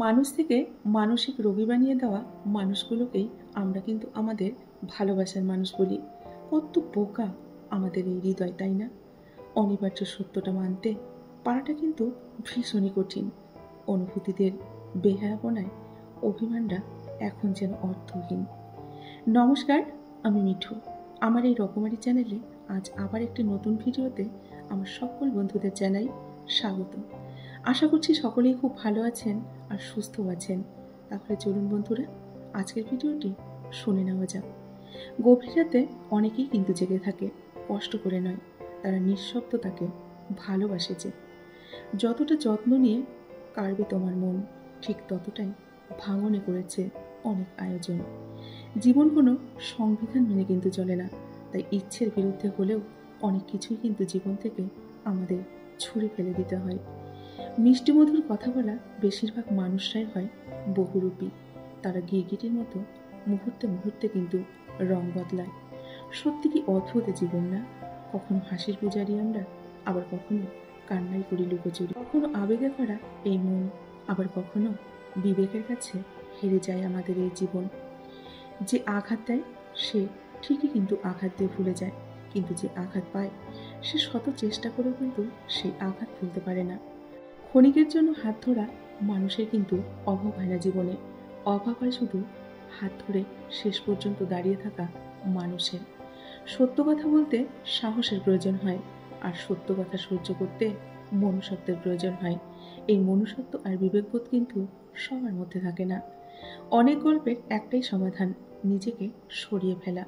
মানুষ থেকে মানসিক রোগী বানিয়ে দেওয়া মানুষগুলোকেই আমরা কিন্তু আমাদের ভালোবাসার মানুষ বলি। কত বোকা আমাদের এই হৃদয়, তাই না? অনিবার্য সত্যটা মানতে পারাটা কিন্তু ভীষণই কঠিন। অনুভূতিদের বেহায়াপনায় অভিমানরা এখন যেন অর্থহীন। নমস্কার, আমি মিঠু। আমার এই রকমারি চ্যানেলে আজ আবার একটি নতুন ভিডিওতে আমার সকল বন্ধুদের জানাই স্বাগত। আশা করছি সকলেই খুব ভালো আছেন আর সুস্থ আছেন। তাহলে চলুন বন্ধুরা, আজকের ভিডিওটি শুনে নেওয়া যাক। গভীর রাতে অনেকেই কিন্তু জেগে থাকে, কষ্ট করে নয়, তারা নিঃশব্দতাকে ভালোবাসে। যে যতটা যত্ন নিয়ে কাড়বে তোমার মন, ঠিক ততটাই ভাঙনে করেছে অনেক আয়োজন। জীবন কোনো সংবিধান মেনে কিন্তু চলে না, তাই ইচ্ছের বিরুদ্ধে হলেও অনেক কিছুই কিন্তু জীবন থেকে আমাদের ছুঁড়ে ফেলে দিতে হয়। মিষ্টি মধুর কথা বলা বেশিরভাগ মানুষরাই হয় বহুরূপী। তারা গিরগিটির মতো মুহূর্তে মুহূর্তে কিন্তু রং বদলায়। সত্যি কি অদ্ভুত জীবন না? কখনো হাসির পূজারি আমরা, আবার কখনো কান্নাই করি লুকোচুরি। কখনো আবেগে ভরা এই মন, আবার কখনো বিবেকের কাছে হেরে যায় আমাদের এই জীবন। যে আঘাত দেয় সে ঠিকই কিন্তু আঘাত দিয়ে ভুলে যায়, কিন্তু যে আঘাত পায় সে শত চেষ্টা করেও কিন্তু সেই আঘাত ভুলতে পারে না। ক্ষণিকের জন্য হাত ধরা মানুষের কিন্তু অভাব হয় না জীবনে, অভাব হয় শুধু হাত ধরে শেষ পর্যন্ত দাঁড়িয়ে থাকা মানুষের। সত্য কথা বলতে সাহসের প্রয়োজন হয়, আর সত্য কথা সহ্য করতে মনুষ্যত্বের প্রয়োজন হয়। এই মনুষ্যত্ব আর বিবেকবোধ কিন্তু সবার মধ্যে থাকে না। অনেক গল্পের একটাই সমাধান, নিজেকে সরিয়ে ফেলা।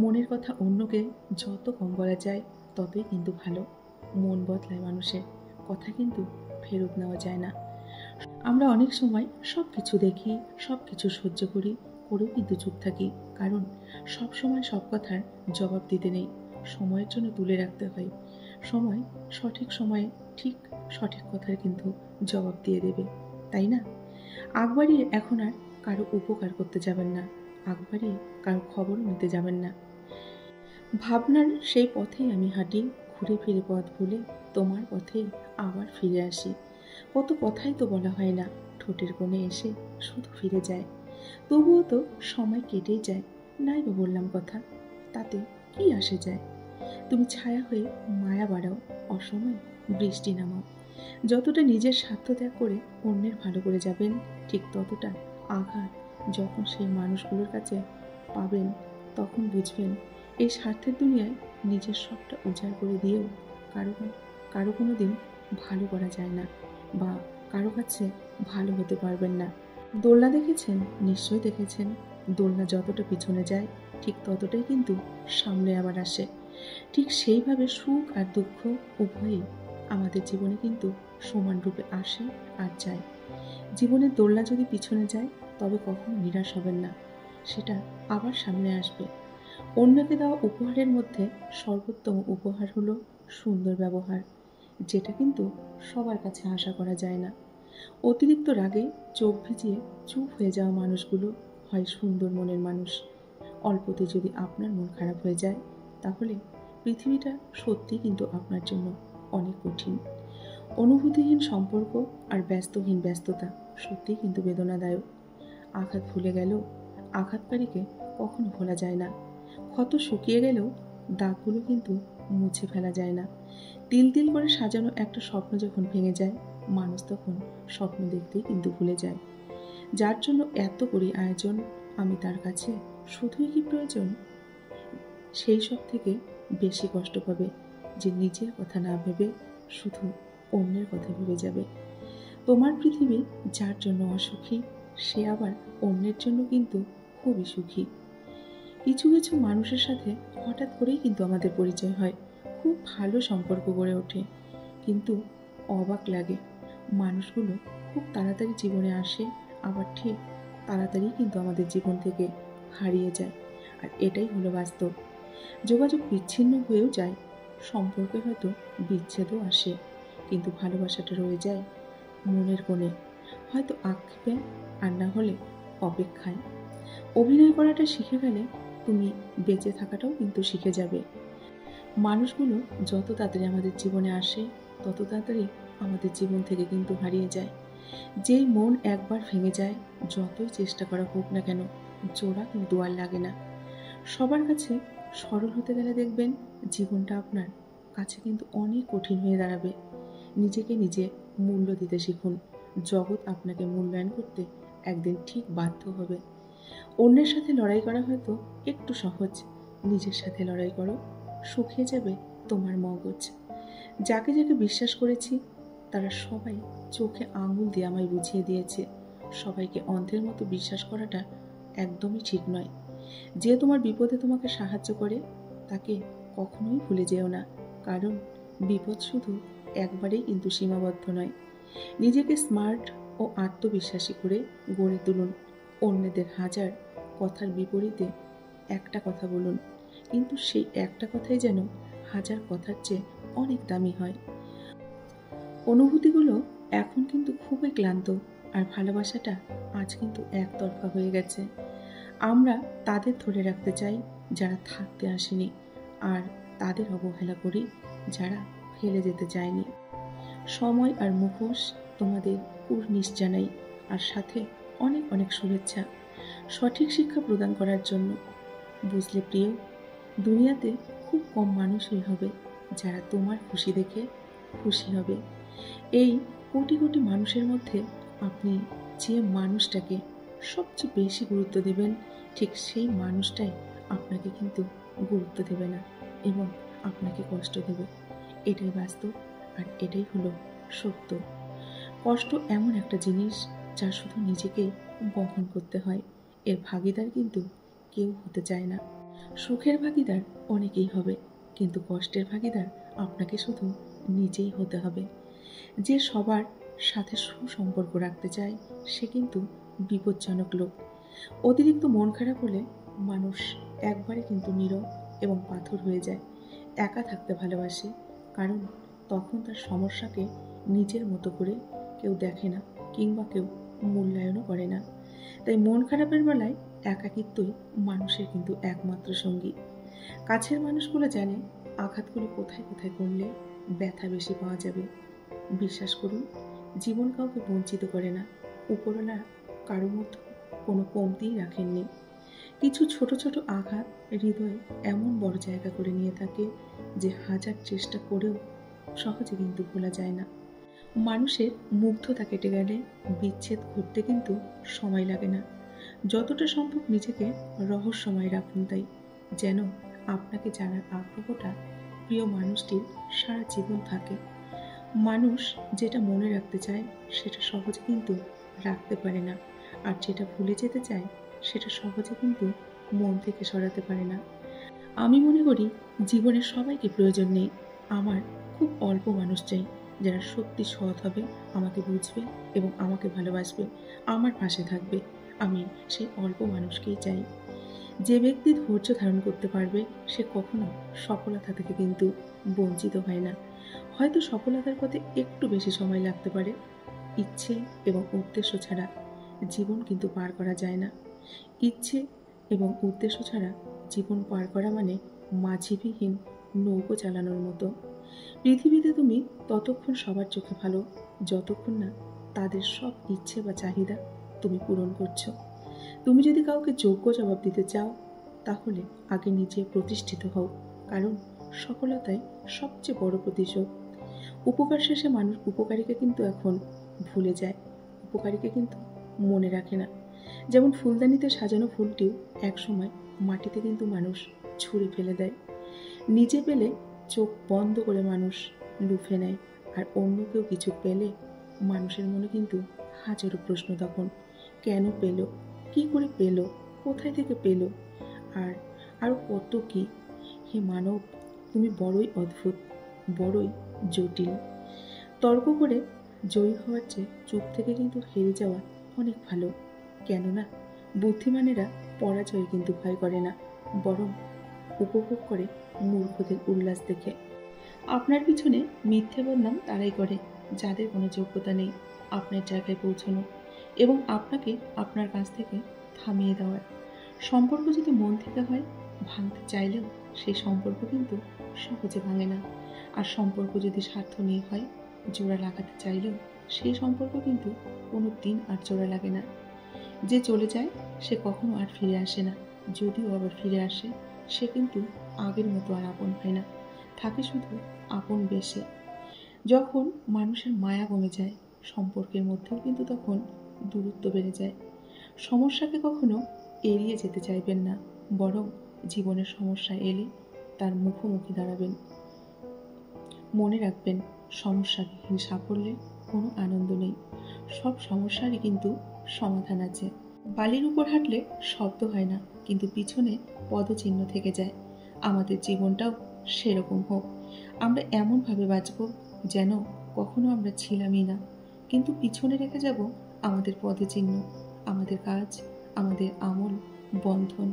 মনের কথা অন্যকে যত কম বলা যায় ততই কিন্তু ভালো। মন বদলায় মানুষের, কথা কিন্তু ফেরত নেওয়া যায় না। আমরা অনেক সময় সব কিছু দেখি, সব কিছু সহ্য করি, করেও কিন্তু চুপ থাকি, কারণ সব সময় সব কথার জবাব দিতে নেই। সময়ের জন্য তুলে রাখতে হয়। সময় সঠিক সময়ে ঠিক সঠিক কথার কিন্তু জবাব দিয়ে দেবে, তাই না? আগ বাড়িয়ে এখন আর কারো উপকার করতে যাবেন না, আগ বাড়িয়ে কারো খবরও নিতে যাবেন না। ভাবনার সেই পথেই আমি হাঁটি, ঘুরে ফিরে পথ ভুলে তোমার পথেই আবার ফিরে আসি। কত কথাই তো বলা হয় না, ঠোঁটের কোণে এসে শুধু ফিরে যায়। তবুও তো সময় কেটেই যায়, নাই বা বললাম কথা, তাতে কি আসে যায়? তুমি ছায়া হয়ে মায়া বাড়াও, অসময়ে বৃষ্টি নামাও। যতটা নিজের স্বার্থ ত্যাগ করে অন্যের ভালো করে যাবেন, ঠিক ততটা আঘাত যখন সেই মানুষগুলোর কাছে পাবেন, তখন বুঝবেন এই স্বার্থের দুনিয়ায় নিজের সবটা উজাড় করে দিয়েও কারো কারো কোনো দিন ভালো করা যায় না, বা কারো কাছে ভালো হতে পারবেন না। দোলনা দেখেছেন? নিশ্চয়ই দেখেছেন। দোলনা যতটা পিছনে যায় ঠিক ততটাই কিন্তু সামনে আবার আসে। ঠিক সেইভাবে সুখ আর দুঃখ উভয়ই আমাদের জীবনে কিন্তু সমান রূপে আসে আর যায়। জীবনের দোলনা যদি পিছনে যায় তবে কখনো নিরাশ হবেন না, সেটা আবার সামনে আসবে। অন্যকে দেওয়া উপহারের মধ্যে সর্বোত্তম উপহার হলো সুন্দর ব্যবহার, যেটা কিন্তু সবার কাছে আশা করা যায় না। অতিরিক্ত রাগে চোখ ভিজিয়ে চুপ হয়ে যাওয়া মানুষগুলো হয় সুন্দর মনের মানুষ। অল্পতে যদি আপনার মন খারাপ হয়ে যায়, তাহলে পৃথিবীটা সত্যিই কিন্তু আপনার জন্য অনেক কঠিন। অনুভূতিহীন সম্পর্ক আর ব্যস্তহীন ব্যস্ততা সত্যিই কিন্তু বেদনাদায়ক। আঘাত ভুলে গেলেও আঘাতকারীকে কখনো ভোলা যায় না। ক্ষত শুকিয়ে গেলেও দাগগুলো কিন্তু মুছে ফেলা যায় না। তিল তিল করে সাজানো একটা স্বপ্ন যখন ভেঙে যায়, মানুষ তখন স্বপ্ন দেখতেই কিন্তু ভুলে যায়। যার জন্য এত করি আয়োজন, আমি তার কাছে শুধুই কি প্রয়োজন? সেই সব থেকে বেশি কষ্ট পাবে যে নিজের কথা না ভেবে শুধু অন্যের কথা ভেবে যাবে। তোমার পৃথিবী যার জন্য অসুখী, সে আবার অন্যের জন্য কিন্তু খুবই সুখী। কিছু কিছু মানুষের সাথে হঠাৎ করেই কিন্তু আমাদের পরিচয় হয়, খুব ভালো সম্পর্ক গড়ে ওঠে, কিন্তু অবাক লাগে মানুষগুলো খুব তাড়াতাড়ি জীবনে আসে, আবার ঠিক তাড়াতাড়ি কিন্তু আমাদের জীবন থেকে হারিয়ে যায়। আর এটাই হলো বাস্তব। যোগাযোগ বিচ্ছিন্ন হয়েও যায়, সম্পর্কে হয়তো বিচ্ছেদও আসে, কিন্তু ভালোবাসাটা রয়ে যায় মনের কোণে, হয়তো আক্ষেপে, আর না হলে অপেক্ষায়। অভিনয় করাটা শিখে গেলে তুমি বেঁচে থাকাটাও কিন্তু শিখে যাবে। মানুষগুলো যত তাড়াতাড়ি আমাদের জীবনে আসে, তত তাড়াতাড়ি আমাদের জীবন থেকে কিন্তু হারিয়ে যায়। যেই মন একবার ভেঙে যায়, যতই চেষ্টা করা হোক না কেন, জোড়া কিন্তু আর লাগে না। সবার কাছে সরল হতে গেলে দেখবেন জীবনটা আপনার কাছে কিন্তু অনেক কঠিন হয়ে দাঁড়াবে। নিজেকে নিজে মূল্য দিতে শিখুন। জগৎ আপনাকে মূল্যায়ন করতে একদিন ঠিক বাধ্য হবে। অন্যের সাথে লড়াই করা হয়তো একটু সহজ, নিজের সাথে লড়াই করো, শুকিয়ে যাবে তোমার মগজ। যাকে যাকে বিশ্বাস করেছি তারা সবাই চোখে আঙুল দিয়ে আমায় বুঝিয়ে দিয়েছে সবাইকে অন্ধের মতো বিশ্বাস করাটা একদমই ঠিক নয়। যে তোমার বিপদে তোমাকে সাহায্য করে তাকে কখনোই ভুলে যেও না, কারণ বিপদ শুধু একবারেই কিন্তু সীমাবদ্ধ নয়। নিজেকে স্মার্ট ও আত্মবিশ্বাসী করে গড়ে তুলুন। অন্যদের হাজার কথার বিপরীতে একটা কথা বলুন, কিন্তু সেই একটা কথাই যেন হাজার কথার চেয়ে অনেক দামি হয়। অনুভূতিগুলো এখন কিন্তু খুবই ক্লান্ত, আর ভালোবাসাটা আজ কিন্তু একতরফা হয়ে গেছে। আমরা তাদের ধরে রাখতে চাই যারা থাকতে আসেনি, আর তাদের অবহেলা করি যারা ফেলে যেতে চায়নি। সময় আর মুখোশ তোমাদের কুর্নিশ জানাই, আর সাথে অনেক অনেক শুভেচ্ছা সঠিক শিক্ষা প্রদান করার জন্য। বুঝলে প্রিয়, দুনিয়াতে খুব কম মানুষই হবে যারা তোমার খুশি দেখে খুশি হবে। এই কোটি কোটি মানুষের মধ্যে আপনি যে মানুষটাকে সবচেয়ে বেশি গুরুত্ব দেবেন, ঠিক সেই মানুষটাই আপনাকে কিন্তু গুরুত্ব দেবে না এবং আপনাকে কষ্ট দেবে। এটাই বাস্তব, আর এটাই হলো সত্য। কষ্ট এমন একটা জিনিস যা শুধু নিজেকেই বহন করতে হয়, এর ভাগিদার কিন্তু কেউ হতে চায় না। সুখের ভাগিদার অনেকেই হবে, কিন্তু কষ্টের ভাগিদার আপনাকে শুধু নিজেই হতে হবে। যে সবার সাথে সুসম্পর্ক রাখতে চায় সে কিন্তু বিপজ্জনক লোক। অতিরিক্ত মন খারাপ হলে মানুষ একবারে কিন্তু নীরব এবং পাথর হয়ে যায়। একা থাকতে ভালোবাসে, কারণ তখন তার সমস্যাকে নিজের মতো করে কেউ দেখে না কিংবা কেউ মূল্যায়নও করে না। তাই মন খারাপের বেলায় একাকিত্বই মানুষের কিন্তু একমাত্র সঙ্গী। কাছের মানুষগুলো জানে আঘাতগুলো কোথায় কোথায় করলে ব্যথা বেশি পাওয়া যাবে। বিশ্বাস করুন, জীবন কাউকে বঞ্চিত করে না। উপরওয়ালা কারো মধ্যে কোনো কমতিই রাখেননি। কিছু ছোট ছোট আঘাত হৃদয়ে এমন বড় জায়গা করে নিয়ে থাকে যে হাজার চেষ্টা করেও সহজে কিন্তু ভোলা যায় না। মানুষের মুগ্ধতা কেটে গেলে বিচ্ছেদ ঘটতে কিন্তু সময় লাগে না। যতটা সম্ভব নিজেকে রহস্যময় রাখুন, তাই যেন আপনাকে জানার আগ্রহটা প্রিয় মানুষটির সারা জীবন থাকে। মানুষ যেটা মনে রাখতে চায় সেটা সহজে কিন্তু রাখতে পারে না, আর যেটা ভুলে যেতে চায় সেটা সহজে কিন্তু মন থেকে সরাতে পারে না। আমি মনে করি জীবনের সবাইকে প্রয়োজন নেই, আমার খুব অল্প মানুষ চাই যারা সত্যি সৎ হবে, আমাকে বুঝবে এবং আমাকে ভালোবাসবে, আমার পাশে থাকবে। আমি সেই অল্প মানুষকেই চাই। যে ব্যক্তি ধৈর্য ধারণ করতে পারবে সে কখনো সফলতা থেকে কিন্তু বঞ্চিত হয় না। হয়তো সফলতার পথে একটু বেশি সময় লাগতে পারে, ইচ্ছে এবং উদ্দেশ্য ছাড়া জীবন কিন্তু পার করা যায় না। ইচ্ছে এবং উদ্দেশ্য ছাড়া জীবন পার করা মানে মাঝিবিহীন নৌকো চালানোর মতো। পৃথিবীতে তুমি ততক্ষণ সবার চোখে ভালো যতক্ষণ না তাদের সব ইচ্ছে বা চাহিদা তুমি পূরণ করছো। তুমি যদি কাউকে যোগ্য জবাব দিতে চাও তাহলে আগে নিজে প্রতিষ্ঠিত হও, কারণ সফলতাই সবচেয়ে বড় প্রতিশোধ। উপকার শেষে মানুষ উপকারীকে কিন্তু এখন ভুলে যায়, উপকারীকে কিন্তু মনে রাখে না। যেমন ফুলদানিতে সাজানো ফুলটিও একসময় মাটিতে কিন্তু মানুষ ছুঁড়ে ফেলে দেয়। নিজে পেলে চোখ বন্ধ করে মানুষ লুফে নেয়, আর অন্য কেউ কিছু পেলে মানুষের মনে কিন্তু হাজারো প্রশ্ন তখন। কেন পেল, কি করে পেল, কোথায় থেকে পেল, আর আরও কত কি। হে মানব, তুমি বড়ই অদ্ভুত, বড়ই জটিল। তর্ক করে জয়ী হওয়ার চেয়ে চুপ থেকে কিন্তু হেরে যাওয়া অনেক ভালো। কেননা বুদ্ধিমানেরা পরাজয় কিন্তু ভয় করে না, বরং উপভোগ করে মূর্খদের উল্লাস দেখে। আপনার পিছনে মিথ্যে বদনাম তারাই করে যাদের কোনো যোগ্যতা নেই আপনার জায়গায় পৌঁছানো এবং আপনাকে আপনার কাছ থেকে থামিয়ে দেওয়ার। সম্পর্ক যদি মন থেকে হয়, ভাঙতে চাইলেও সেই সম্পর্ক কিন্তু সহজে ভাঙে না। আর সম্পর্ক যদি স্বার্থ নিয়ে হয়, জোড়া লাগাতে চাইলেও সেই সম্পর্ক কিন্তু কোনো দিন আর জোড়া লাগে না। যে চলে যায় সে কখনো আর ফিরে আসে না, যদিও আবার ফিরে আসে সে কিন্তু আগের মতো আর আপন হয় না, থাকে শুধু আপন বেশে। যখন মানুষের মায়া কমে যায় সম্পর্কের মধ্যেও কিন্তু তখন দূরত্ব বেড়ে যায়। সমস্যাকে কখনো এড়িয়ে যেতে চাইবেন না, বরং জীবনের সমস্যা এলে তার মুখোমুখি দাঁড়াবেন। মনে রাখবেন, সমস্যাবিহীন সাফল্যের কোনো আনন্দ নেই। সব সমস্যারই কিন্তু সমাধান আছে। বালির উপর হাঁটলে শব্দ হয় না, কিন্তু পিছনে পদচিহ্ন থেকে যায়। আমাদের জীবনটাও সেরকম হোক। আমরা এমনভাবে বাঁচব যেন কখনো আমরা ছিলামই না, কিন্তু পিছনে রেখে যাব আমাদের পদচিহ্ন, আমাদের কাজ, আমাদের আমল, বন্ধন।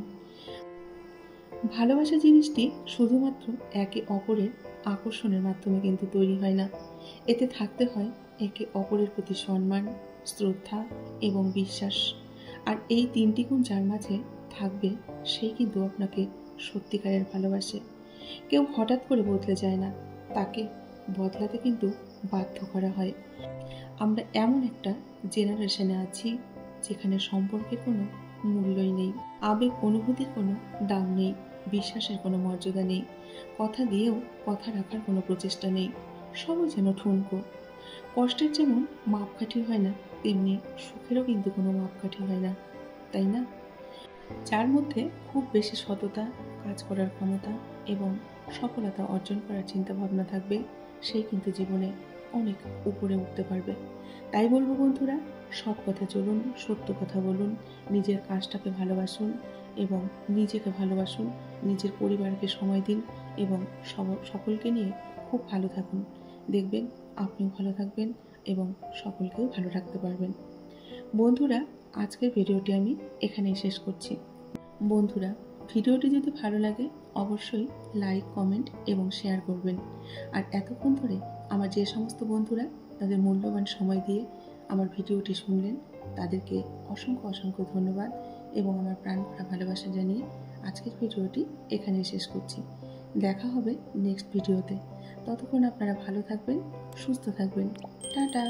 ভালোবাসা জিনিসটি শুধুমাত্র একে অপরের আকর্ষণের মাধ্যমে কিন্তু তৈরি হয় না। এতে থাকতে হয় একে অপরের প্রতি সম্মান, শ্রদ্ধা এবং বিশ্বাস। আর এই তিনটি গুণ যার মাঝে থাকবে সেই কিন্তু আপনাকে সত্যিকারের ভালোবাসে। কেউ হঠাৎ করে বদলে যায় না, তাকে বদলাতে কিন্তু বাধ্য করা হয়। আমরা এমন একটা জেনারেশনে আছি যেখানে সম্পর্কের কোনো মূল্যই নেই, আবেগ অনুভূতির কোনো দাম নেই, বিশ্বাসের কোনো মর্যাদা নেই, কথা দিয়েও কথা রাখার কোনো প্রচেষ্টা নেই। সবই যেন ঠুনকো। কষ্টের যেমন মাপকাঠি হয় না, তেমনি সুখেরও কিন্তু কোনো মাপকাঠি হয় না, তাই না? যার মধ্যে খুব বেশি সততা, কাজ করার ক্ষমতা এবং সফলতা অর্জন করার চিন্তাভাবনা থাকবে, সেই কিন্তু জীবনে অনেক উপরে উঠতে পারবে। তাই বলবো বন্ধুরা, সৎ কথা চলুন, সত্য কথা বলুন, নিজের কাজটাকে ভালোবাসুন এবং নিজেকে ভালোবাসুন, নিজের পরিবারকে সময় দিন এবং সকলকে নিয়ে খুব ভালো থাকুন। দেখবেন আপনিও ভালো থাকবেন এবং সকলকেও ভালো রাখতে পারবেন। বন্ধুরা, আজকের ভিডিওটি আমি এখানেই শেষ করছি। বন্ধুরা, ভিডিওটি যদি ভালো লাগে অবশ্যই লাইক, কমেন্ট এবং শেয়ার করবেন। আর এতক্ষণ ধরে আমার যে সমস্ত বন্ধুরা তাদের মূল্যবান সময় দিয়ে আমার ভিডিওটি শুনলেন, তাদেরকে অসংখ্য অসংখ্য ধন্যবাদ এবং আমার প্রাণ ভরা ভালোবাসা জানিয়ে আজকের ভিডিওটি এখানেই শেষ করছি। দেখা হবে নেক্সট ভিডিওতে। ততক্ষণ আপনারা ভালো থাকবেন, সুস্থ থাকবেন। টাটা।